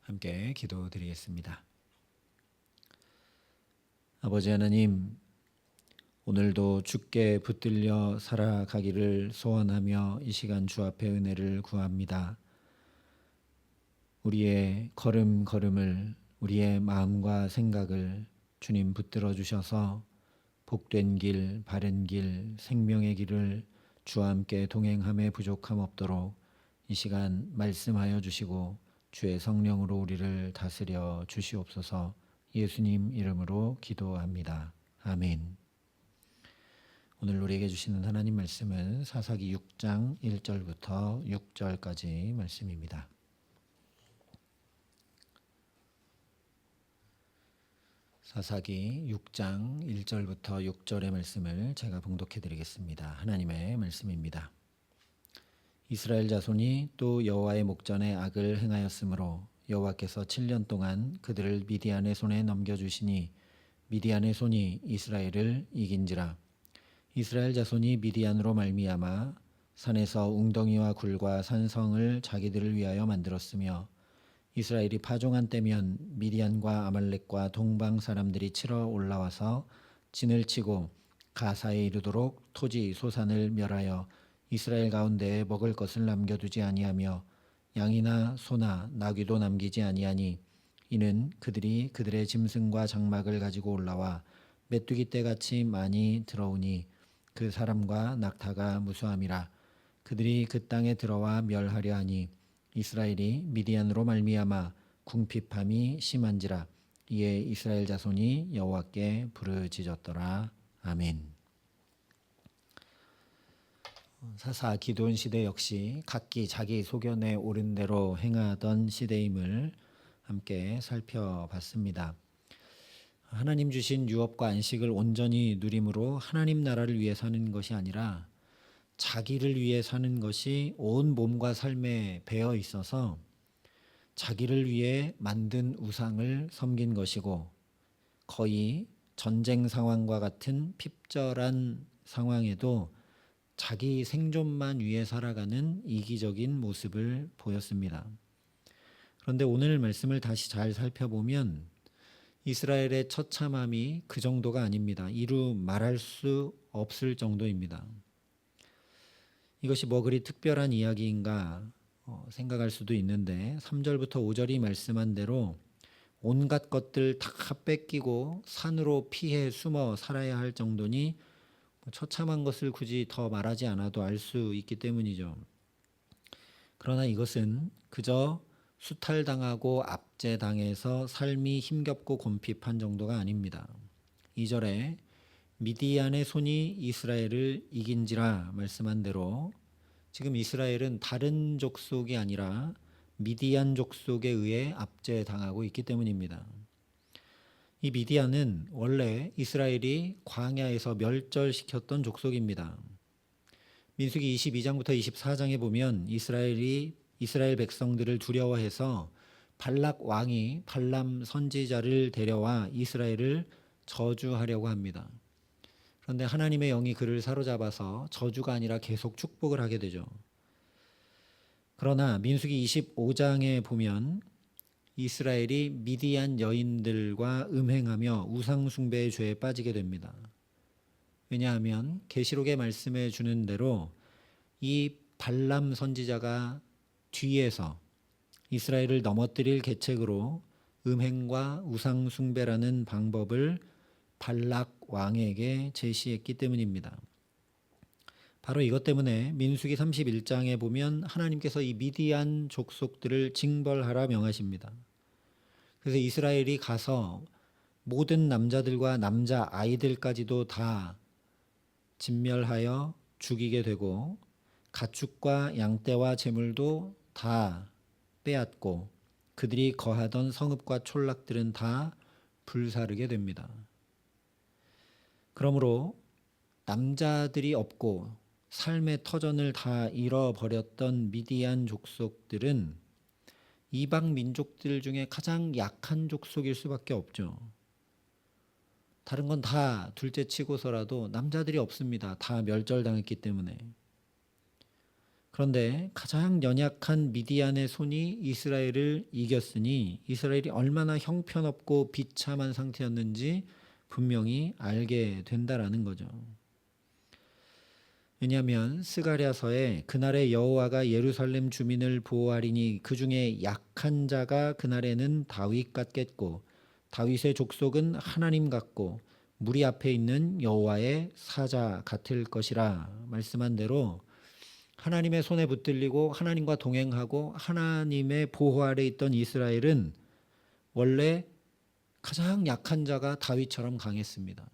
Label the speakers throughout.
Speaker 1: 함께 기도드리겠습니다. 아버지 하나님, 오늘도 주께 붙들려 살아가기를 소원하며 이 시간 주 앞에 은혜를 구합니다. 우리의 걸음걸음을, 우리의 마음과 생각을 주님 붙들어 주셔서 복된 길, 바른 길, 생명의 길을 주와 함께 동행함에 부족함 없도록 이 시간 말씀하여 주시고 주의 성령으로 우리를 다스려 주시옵소서. 예수님 이름으로 기도합니다. 아멘. 오늘 우리에게 주시는 하나님 말씀은 사사기 6장 1절부터 6절까지 말씀입니다. 사사기 6장 1절부터 6절의 말씀을 제가 봉독해 드리겠습니다. 하나님의 말씀입니다. 이스라엘 자손이 또 여호와의 목전에 악을 행하였으므로 여호와께서 7년 동안 그들을 미디안의 손에 넘겨주시니 미디안의 손이 이스라엘을 이긴지라. 이스라엘 자손이 미디안으로 말미암아 산에서 웅덩이와 굴과 산성을 자기들을 위하여 만들었으며 이스라엘이 파종한 때면 미디안과 아말렉과 동방 사람들이 치러 올라와서 진을 치고 가사에 이르도록 토지 소산을 멸하여 이스라엘 가운데에 먹을 것을 남겨두지 아니하며 양이나 소나 나귀도 남기지 아니하니 이는 그들이 그들의 짐승과 장막을 가지고 올라와 메뚜기 떼같이 많이 들어오니 그 사람과 낙타가 무수함이라. 그들이 그 땅에 들어와 멸하려 하니 이스라엘이 미디안으로 말미암아 궁핍함이 심한지라. 이에 이스라엘 자손이 여호와께 부르짖었더라. 아멘. 사사 기드온 시대 역시 각기 자기 소견에 옳은 대로 행하던 시대임을 함께 살펴봤습니다. 하나님 주신 유업과 안식을 온전히 누림으로 하나님 나라를 위해 사는 것이 아니라 자기를 위해 사는 것이 온 몸과 삶에 배어 있어서 자기를 위해 만든 우상을 섬긴 것이고 거의 전쟁 상황과 같은 핍절한 상황에도 자기 생존만 위해 살아가는 이기적인 모습을 보였습니다. 그런데 오늘 말씀을 다시 잘 살펴보면 이스라엘의 처참함이 그 정도가 아닙니다. 이루 말할 수 없을 정도입니다. 이것이 뭐 그리 특별한 이야기인가 생각할 수도 있는데 3절부터 5절이 말씀한 대로 온갖 것들 다 뺏기고 산으로 피해 숨어 살아야 할 정도니 처참한 것을 굳이 더 말하지 않아도 알 수 있기 때문이죠. 그러나 이것은 그저 수탈당하고 압제당해서 삶이 힘겹고 곤핍한 정도가 아닙니다. 2절에 미디안의 손이 이스라엘을 이긴지라 말씀한 대로 지금 이스라엘은 다른 족속이 아니라 미디안 족속에 의해 압제당하고 있기 때문입니다. 이 미디안은 원래 이스라엘이 광야에서 멸절시켰던 족속입니다. 민수기 22장부터 24장에 보면 이스라엘 백성들을 두려워해서 발락 왕이 발람 선지자를 데려와 이스라엘을 저주하려고 합니다. 그런데 하나님의 영이 그를 사로잡아서 저주가 아니라 계속 축복을 하게 되죠. 그러나 민수기 25장에 보면 이스라엘이 미디안 여인들과 음행하며 우상 숭배의 죄에 빠지게 됩니다. 왜냐하면 계시록에 말씀해 주는 대로 이 발람 선지자가 뒤에서 이스라엘을 넘어뜨릴 계책으로 음행과 우상 숭배라는 방법을 발락 왕에게 제시했기 때문입니다. 바로 이것 때문에 민수기 31장에 보면 하나님께서 이 미디안 족속들을 징벌하라 명하십니다. 그래서 이스라엘이 가서 모든 남자들과 남자 아이들까지도 다 진멸하여 죽이게 되고 가축과 양떼와 재물도 다 빼앗고 그들이 거하던 성읍과 촌락들은 다 불사르게 됩니다. 그러므로 남자들이 없고 삶의 터전을 다 잃어버렸던 미디안 족속들은 이방 민족들 중에 가장 약한 족속일 수밖에 없죠. 다른 건 다 둘째 치고서라도 남자들이 없습니다. 다 멸절당했기 때문에. 그런데 가장 연약한 미디안의 손이 이스라엘을 이겼으니 이스라엘이 얼마나 형편없고 비참한 상태였는지 분명히 알게 된다라는 거죠. 왜냐하면 스가랴서에 그날에 여호와가 예루살렘 주민을 보호하리니 그 중에 약한 자가 그날에는 다윗 같겠고 다윗의 족속은 하나님 같고 무리 앞에 있는 여호와의 사자 같을 것이라 말씀한 대로 하나님의 손에 붙들리고 하나님과 동행하고 하나님의 보호 아래 있던 이스라엘은 원래 가장 약한 자가 다윗처럼 강했습니다.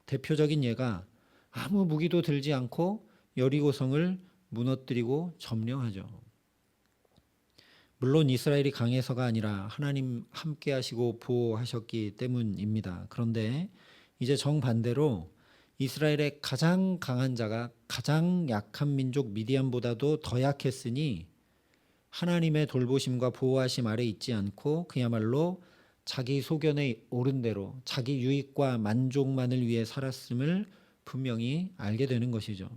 Speaker 1: 대표적인 예가 아무 무기도 들지 않고 여리고성을 무너뜨리고 점령하죠. 물론 이스라엘이 강해서가 아니라 하나님 함께 하시고 보호하셨기 때문입니다. 그런데 이제 정반대로 이스라엘의 가장 강한 자가 가장 약한 민족 미디안보다도 더 약했으니 하나님의 돌보심과 보호하심 아래 있지 않고 그야말로 자기 소견에 옳은 대로 자기 유익과 만족만을 위해 살았음을 분명히 알게 되는 것이죠.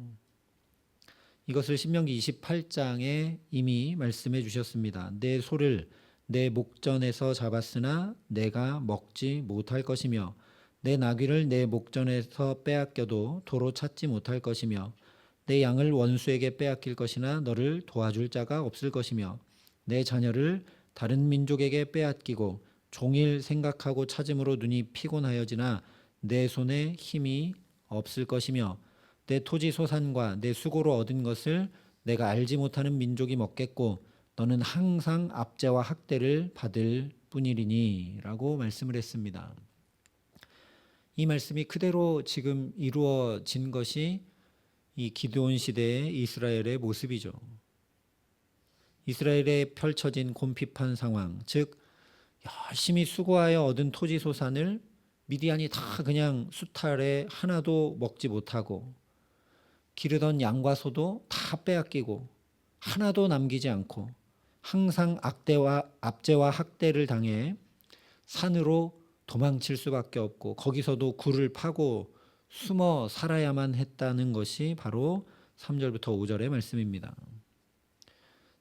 Speaker 1: 이것을 신명기 28장에 이미 말씀해 주셨습니다. 내 소를 내 목전에서 잡았으나 내가 먹지 못할 것이며 내 나귀를 내 목전에서 빼앗겨도 도로 찾지 못할 것이며 내 양을 원수에게 빼앗길 것이나 너를 도와줄 자가 없을 것이며 내 자녀를 다른 민족에게 빼앗기고 종일 생각하고 찾음으로 눈이 피곤하여지나 내 손에 힘이 없을 것이며 내 토지 소산과 내 수고로 얻은 것을 내가 알지 못하는 민족이 먹겠고 너는 항상 압제와 학대를 받을 뿐이리니 라고 말씀을 했습니다. 이 말씀이 그대로 지금 이루어진 것이 이 기드온 시대의 이스라엘의 모습이죠. 이스라엘에 펼쳐진 곰핍한 상황, 즉 열심히 수고하여 얻은 토지 소산을 미디안이 다 그냥 수탈에 하나도 먹지 못하고 기르던 양과 소도 다 빼앗기고 하나도 남기지 않고 항상 압제와 학대를 당해 산으로 도망칠 수밖에 없고 거기서도 굴을 파고 숨어 살아야만 했다는 것이 바로 3절부터 5절의 말씀입니다.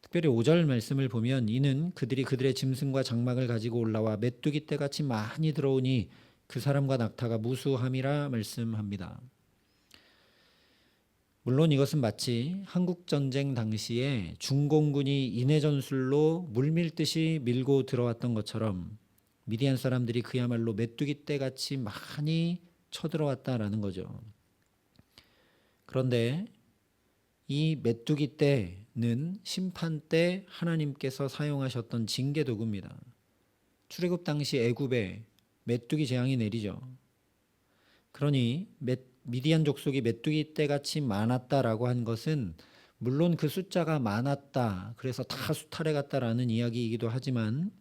Speaker 1: 특별히 5절 말씀을 보면 이는 그들이 그들의 짐승과 장막을 가지고 올라와 메뚜기 떼같이 많이 들어오니 그 사람과 낙타가 무수함이라 말씀합니다. 물론 이것은 마치 한국전쟁 당시에 중공군이 인해전술로 물밀듯이 밀고 들어왔던 것처럼 미디안 사람들이 그야말로 메뚜기 떼같이 많이 쳐들어왔다라는 거죠. 그런데 이 메뚜기 떼는 심판 때 하나님께서 사용하셨던 징계 도구입니다. 출애굽 당시 애굽에 메뚜기 재앙이 내리죠. 그러니 미디안 족속이 메뚜기 떼같이 많았다라고 한 것은 물론 그 숫자가 많았다, 그래서 다 수탈해 갔다라는 이야기이기도 하지만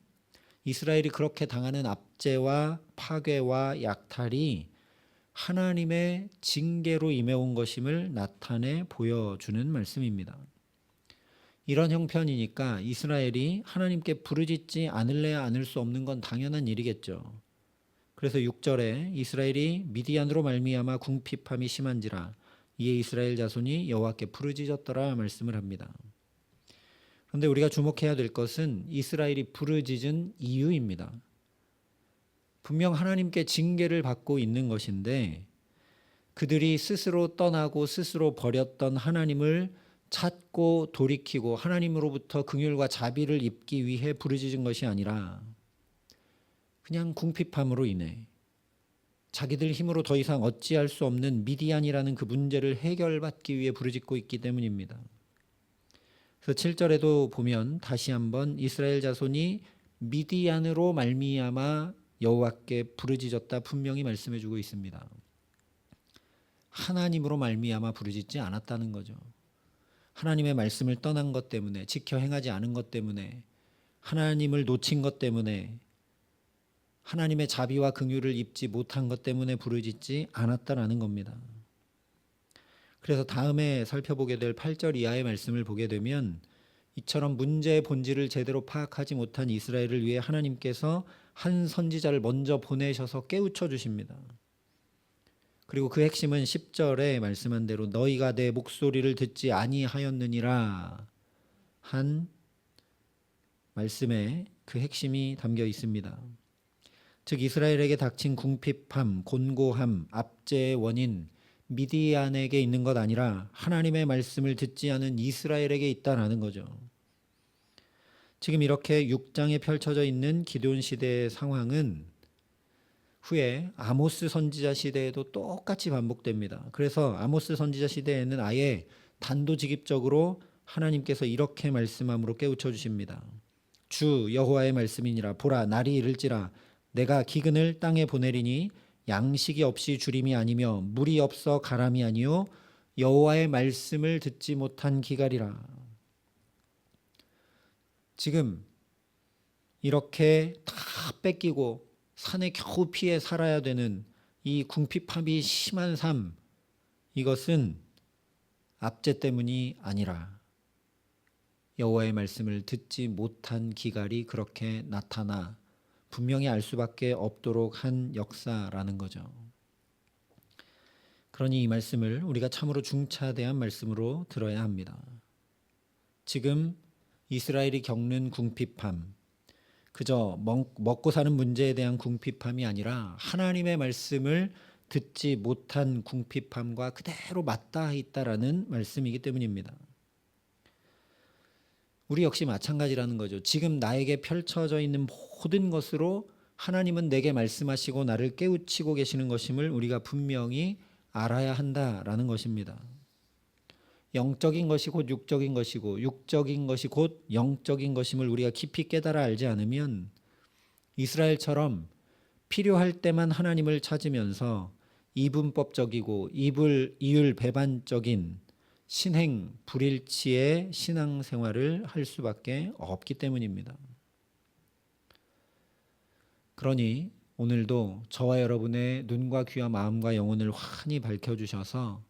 Speaker 1: 이스라엘이 그렇게 당하는 압제와 파괴와 약탈이 하나님의 징계로 임해온 것임을 나타내 보여주는 말씀입니다. 이런 형편이니까 이스라엘이 하나님께 부르짖지 않을래야 않을 수 없는 건 당연한 일이겠죠. 그래서 6절에 이스라엘이 미디안으로 말미암아 궁핍함이 심한지라 이에 이스라엘 자손이 여호와께 부르짖었더라 말씀을 합니다. 그런데 우리가 주목해야 될 것은 이스라엘이 부르짖은 이유입니다. 분명 하나님께 징계를 받고 있는 것인데 그들이 스스로 떠나고 스스로 버렸던 하나님을 찾고 돌이키고 하나님으로부터 긍휼과 자비를 입기 위해 부르짖은 것이 아니라 그냥 궁핍함으로 인해 자기들 힘으로 더 이상 어찌할 수 없는 미디안이라는 그 문제를 해결받기 위해 부르짖고 있기 때문입니다. 그래서 7절에도 보면 다시 한번 이스라엘 자손이 미디안으로 말미암아 여호와께 부르짖었다 분명히 말씀해 주고 있습니다. 하나님으로 말미암아 부르짖지 않았다는 거죠. 하나님의 말씀을 떠난 것 때문에, 지켜 행하지 않은 것 때문에, 하나님을 놓친 것 때문에, 하나님의 자비와 긍휼을 입지 못한 것 때문에 부르짖지 않았다라는 겁니다. 그래서 다음에 살펴보게 될 8절 이하의 말씀을 보게 되면 이처럼 문제의 본질을 제대로 파악하지 못한 이스라엘을 위해 하나님께서 한 선지자를 먼저 보내셔서 깨우쳐 주십니다. 그리고 그 핵심은 10절에 말씀한 대로 너희가 내 목소리를 듣지 아니하였느니라 말씀에 그 핵심이 담겨 있습니다. 즉 이스라엘에게 닥친 궁핍함, 곤고함, 압제의 원인 미디안에게 있는 것 아니라 하나님의 말씀을 듣지 않은 이스라엘에게 있다라는 거죠. 지금 이렇게 6장에 펼쳐져 있는 기드온 시대의 상황은 후에 아모스 선지자 시대에도 똑같이 반복됩니다. 그래서 아모스 선지자 시대에는 아예 단도직입적으로 하나님께서 이렇게 말씀함으로 깨우쳐 주십니다. 주 여호와의 말씀이니라. 보라, 날이 이를지라 내가 기근을 땅에 보내리니 양식이 없이 주림이 아니며 물이 없어 가람이 아니요 여호와의 말씀을 듣지 못한 기갈이라. 지금 이렇게 다 뺏기고 산에 겨우 피해 살아야 되는 이 궁핍함이 심한 삶, 이것은 압제 때문이 아니라 여호와의 말씀을 듣지 못한 기갈이 그렇게 나타나 분명히 알 수밖에 없도록 한 역사라는 거죠. 그러니 이 말씀을 우리가 참으로 중차대한 말씀으로 들어야 합니다. 지금 이스라엘이 겪는 궁핍함, 그저 먹고 사는 문제에 대한 궁핍함이 아니라 하나님의 말씀을 듣지 못한 궁핍함과 그대로 맞닿아 있다라는 말씀이기 때문입니다. 우리 역시 마찬가지라는 거죠. 지금 나에게 펼쳐져 있는 모든 것으로 하나님은 내게 말씀하시고 나를 깨우치고 계시는 것임을 우리가 분명히 알아야 한다라는 것입니다. 영적인 것이 곧 육적인 것이고 육적인 것이 곧 영적인 것임을 우리가 깊이 깨달아 알지 않으면 이스라엘처럼 필요할 때만 하나님을 찾으면서 이분법적이고 이율 배반적인 신행 불일치의 신앙생활을 할 수밖에 없기 때문입니다. 그러니 오늘도 저와 여러분의 눈과 귀와 마음과 영혼을 환히 밝혀주셔서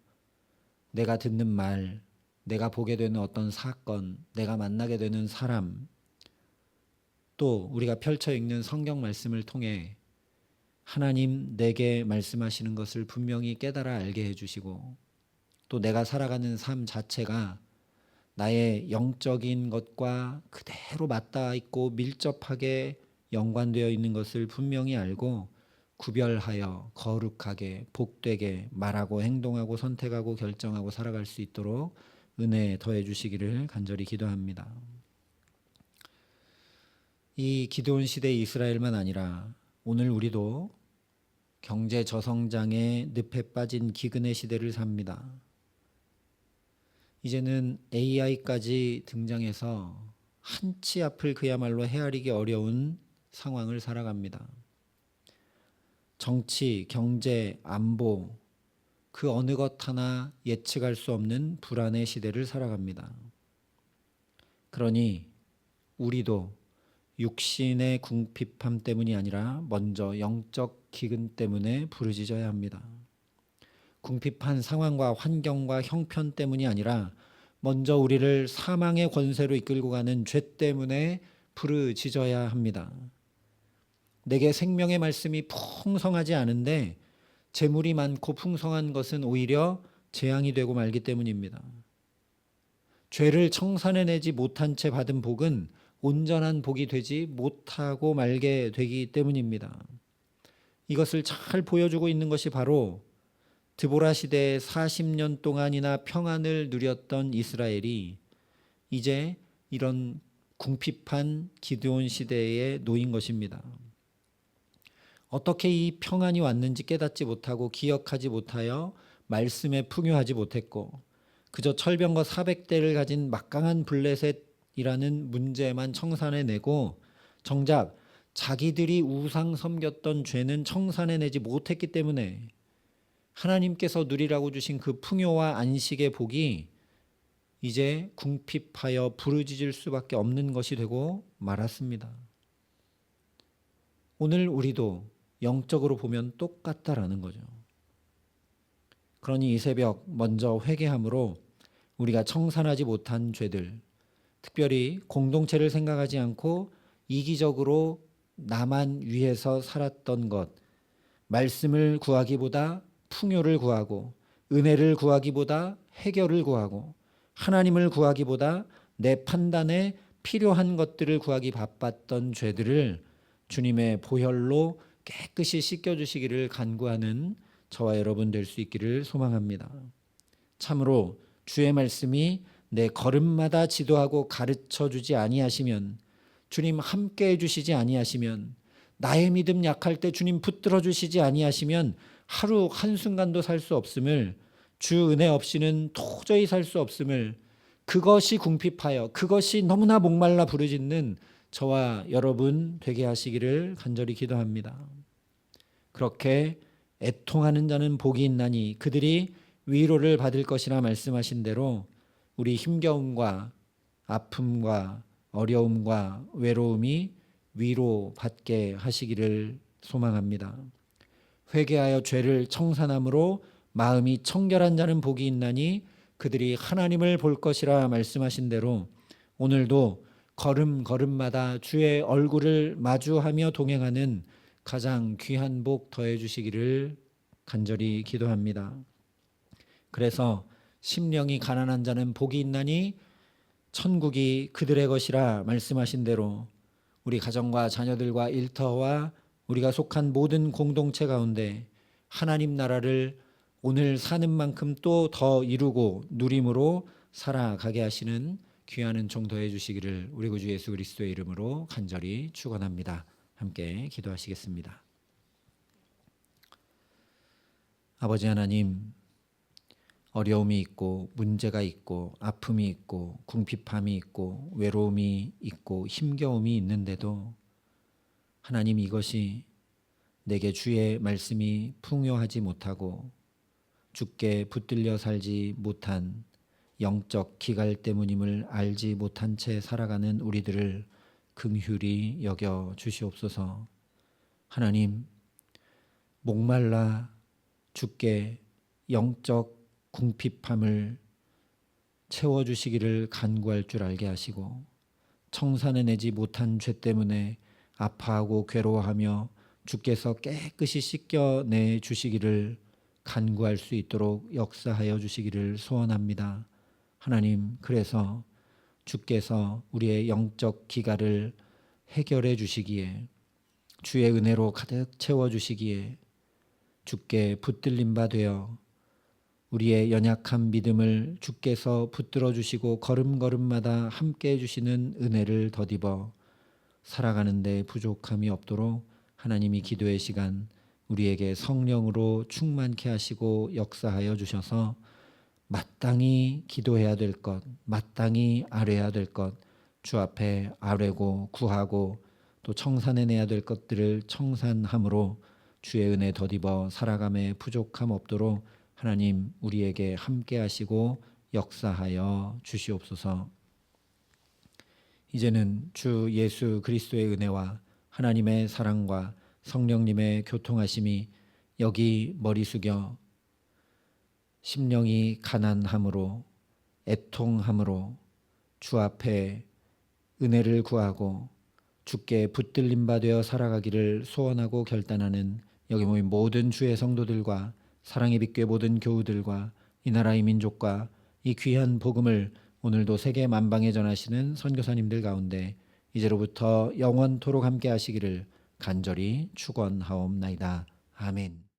Speaker 1: 내가 듣는 말, 내가 보게 되는 어떤 사건, 내가 만나게 되는 사람, 또 우리가 펼쳐 읽는 성경 말씀을 통해 하나님 내게 말씀하시는 것을 분명히 깨달아 알게 해주시고 또 내가 살아가는 삶 자체가 나의 영적인 것과 그대로 맞닿아 있고 밀접하게 연관되어 있는 것을 분명히 알고 구별하여 거룩하게 복되게 말하고 행동하고 선택하고 결정하고 살아갈 수 있도록 은혜 더해 주시기를 간절히 기도합니다. 이 기드온 시대의 이스라엘만 아니라 오늘 우리도 경제 저성장의 늪에 빠진 기근의 시대를 삽니다. 이제는 AI까지 등장해서 한치 앞을 그야말로 헤아리기 어려운 상황을 살아갑니다. 정치, 경제, 안보, 그 어느 것 하나 예측할 수 없는 불안의 시대를 살아갑니다. 그러니 우리도 육신의 궁핍함 때문이 아니라 먼저 영적 기근 때문에 부르짖어야 합니다. 궁핍한 상황과 환경과 형편 때문이 아니라 먼저 우리를 사망의 권세로 이끌고 가는 죄 때문에 부르짖어야 합니다. 내게 생명의 말씀이 풍성하지 않은데 재물이 많고 풍성한 것은 오히려 재앙이 되고 말기 때문입니다. 죄를 청산해내지 못한 채 받은 복은 온전한 복이 되지 못하고 말게 되기 때문입니다. 이것을 잘 보여주고 있는 것이 바로 드보라 시대에 40년 동안이나 평안을 누렸던 이스라엘이 이제 이런 궁핍한 기드온 시대에 놓인 것입니다. 어떻게 이 평안이 왔는지 깨닫지 못하고 기억하지 못하여 말씀에 풍요하지 못했고 그저 철병거 400대를 가진 막강한 블레셋이라는 문제만 청산해내고 정작 자기들이 우상 섬겼던 죄는 청산해내지 못했기 때문에 하나님께서 누리라고 주신 그 풍요와 안식의 복이 이제 궁핍하여 부르짖을 수밖에 없는 것이 되고 말았습니다. 오늘 우리도 영적으로 보면 똑같다라는 거죠. 그러니 이 새벽 먼저 회개함으로 우리가 청산하지 못한 죄들, 특별히 공동체를 생각하지 않고 이기적으로 나만 위해서 살았던 것, 말씀을 구하기보다 풍요를 구하고 은혜를 구하기보다 해결을 구하고 하나님을 구하기보다 내 판단에 필요한 것들을 구하기 바빴던 죄들을 주님의 보혈로 깨끗이 씻겨주시기를 간구하는 저와 여러분 될 수 있기를 소망합니다. 참으로 주의 말씀이 내 걸음마다 지도하고 가르쳐 주지 아니하시면, 주님 함께 해주시지 아니하시면, 나의 믿음 약할 때 주님 붙들어 주시지 아니하시면 하루 한순간도 살 수 없음을, 주 은혜 없이는 도저히 살 수 없음을, 그것이 궁핍하여 그것이 너무나 목말라 부르짖는 저와 여러분 되게 하시기를 간절히 기도합니다. 그렇게 애통하는 자는 복이 있나니 그들이 위로를 받을 것이라 말씀하신 대로 우리 힘겨움과 아픔과 어려움과 외로움이 위로받게 하시기를 소망합니다. 회개하여 죄를 청산함으로 마음이 청결한 자는 복이 있나니 그들이 하나님을 볼 것이라 말씀하신 대로 오늘도 걸음걸음마다 주의 얼굴을 마주하며 동행하는 가장 귀한 복 더해 주시기를 간절히 기도합니다. 그래서 심령이 가난한 자는 복이 있나니 천국이 그들의 것이라 말씀하신 대로 우리 가정과 자녀들과 일터와 우리가 속한 모든 공동체 가운데 하나님 나라를 오늘 사는 만큼 또 더 이루고 누림으로 살아가게 하시는 귀한 은총 더해 주시기를 우리 구주 예수 그리스도의 이름으로 간절히 축원합니다. 함께 기도하시겠습니다. 아버지 하나님, 어려움이 있고 문제가 있고 아픔이 있고 궁핍함이 있고 외로움이 있고 힘겨움이 있는데도 하나님, 이것이 내게 주의 말씀이 풍요하지 못하고 주께 붙들려 살지 못한 영적 기갈 때문임을 알지 못한 채 살아가는 우리들을 긍휼히 여겨 주시옵소서. 하나님, 목말라 주께 영적 궁핍함을 채워주시기를 간구할 줄 알게 하시고, 청산해내지 못한 죄 때문에 아파하고 괴로워하며 주께서 깨끗이 씻겨내 주시기를 간구할 수 있도록 역사하여 주시기를 소원합니다. 하나님, 그래서 주께서 우리의 영적 기갈을 해결해 주시기에, 주의 은혜로 가득 채워주시기에 주께 붙들림 바 되어 우리의 연약한 믿음을 주께서 붙들어 주시고 걸음걸음마다 함께 해주시는 은혜를 덧입어 살아가는 데 부족함이 없도록 하나님이 기도의 시간 우리에게 성령으로 충만케 하시고 역사하여 주셔서 마땅히 기도해야 될 것, 마땅히 아뢰야 될 것, 주 앞에 아뢰고 구하고 또 청산해내야 될 것들을 청산함으로 주의 은혜 덧입어 살아감에 부족함 없도록 하나님 우리에게 함께 하시고 역사하여 주시옵소서. 이제는 주 예수 그리스도의 은혜와 하나님의 사랑과 성령님의 교통하심이 여기 머리 숙여 심령이 가난함으로 애통함으로 주 앞에 은혜를 구하고 주께 붙들림 바 되어 살아가기를 소원하고 결단하는 여기 모인 모든 주의 성도들과 사랑의 빛교회 모든 교우들과 이 나라의 민족과 이 귀한 복음을 오늘도 세계 만방에 전하시는 선교사님들 가운데 이제로부터 영원토록 함께 하시기를 간절히 축원하옵나이다. 아멘.